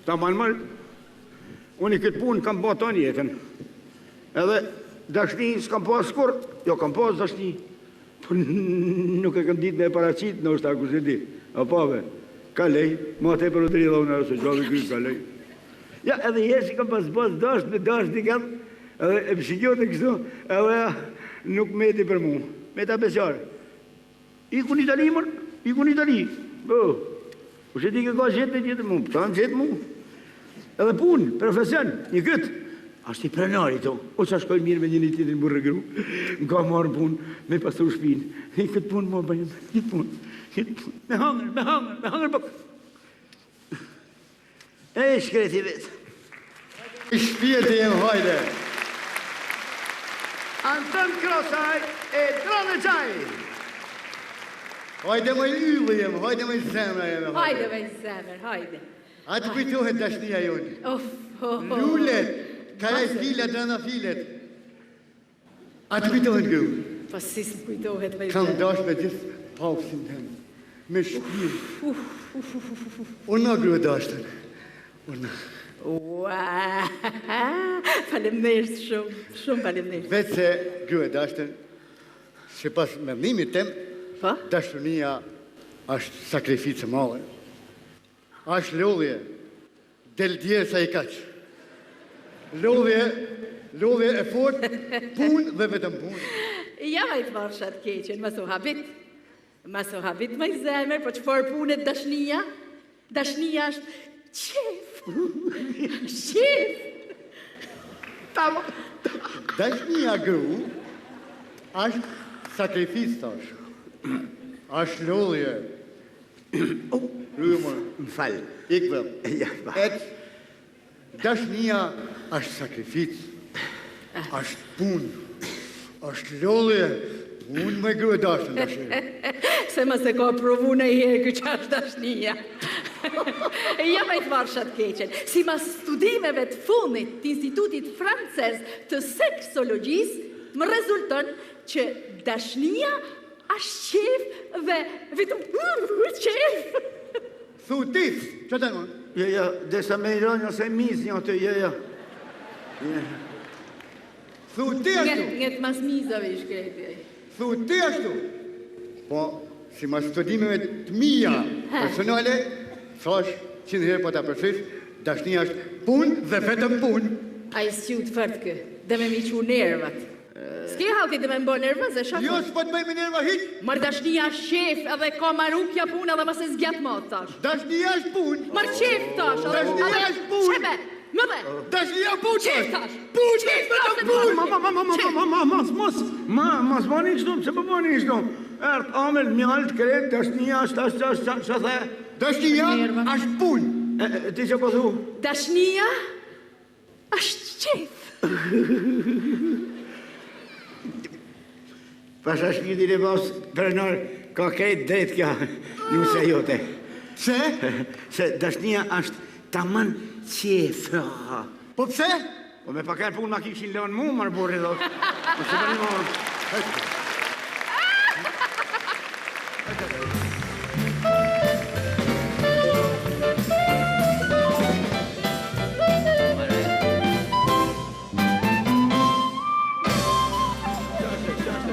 Ta mal, unë i këtë punë kam po të një jetën. Edhe dashni s'kam po askur, jo kam po dashni. Por nuk e kam ditë me paracit, në është ta ku se di. A pove, ka lej, ma te për u të rridha unë se gjavi kërë ka lej. Ja, edhe jesi kam pas dasht me dasht një kam, edhe e pëshikjot e kështu, edhe nuk meti për mu, me ta besjarë. Iku një tali, mërë, iku një tali. U që ti ke ka gjetë me gjithë mu, ta në gjetë mu. Edhe punë, profesion, një këtë. Ashtë i prenari to, o që shkoj mirë me një një tjetër në burë gru, më ka marë punë, me pasur shpinë. E këtë punë më bëjmë, këtë punë. Me hangër, bëk. E shkreti vetë. I shpjeti e më hajde. Anton Krosaj e Dronë Gjaj. Hajde më yllë jem, hajde më zemra jem. Hajde me zemër, hajde. A të kujtohet dashnia jonë. Lullet, karaj filet, rana filet. A të kujtohet gëmë. Po si së kujtohet me Kam zemër. dash me gjithë pausin të më. Me shpirë. Unë grë dashtën. Unë. Ua, faleminderit shumë faleminderit. Vetë se grë dashtën, që pas mendimit tem, Po? dashunia është sakrificë male. Është lodhje, del djerë sa i kaqë. Lodhje e fort, punë dhe vetëm punë. Ja ma i të marshat keqen, ma su habit. Ma su habit ma i zemër, po që forë punët dashnia? Dashnia është qef. Qef. Dashnia gru është sakrificë tash. Është lodhje. Rymër. Më falë. Ikve. Ja, ba. Dashnia është sakrificë. Është punë. Është lodhje. Unë me grë dashtën dashje. Se ma se ka provu në i herë që është dashnia. Ja ma i të marshat keqen. Si ma studimeve të fundit të Institutit Francez të Seksologjisë, më rezulton që dashnia është qef dhe vetëm qef. Thutis, që të në? Ja, desa me i ronjë ose mizë një të, ja. Thuti ashtu. Nget mas mizave i shkreti. Thuti ashtu. Po, si ma studimeve të mija personale, thash, 100 herë po ta përfis, dashnia është punë dhe vetëm punë. A i s'ju të fërtë kë, dhe me mi që nervat. S'ki halti dhe me mbo nervat, e shakë. Jo, s'po të bëjmë nerva hiq. Mar dashnia është qef, edhe ka marukja puna dhe mas e zgjat ma, tash. Dashnia është punë. Mar qef, tash. Dashnia është punë. Qebe, më dhe. Dashnia punë. Qef, tash. Punë, vetëm punë. Mas bani kështu, që po bani kështu? Ert amel, mjallë, kret, dashnia është që the? Dashnia është punë. Ti që po thu? Dashnia është qef. Pas është një dire mos, prenor, ka krejt drejt kja, ju se jote. Se? Se dashnia është taman qef. Po pse? Po me paker punë ma kishin lënë mu, marë burri, do. Po se për një morë.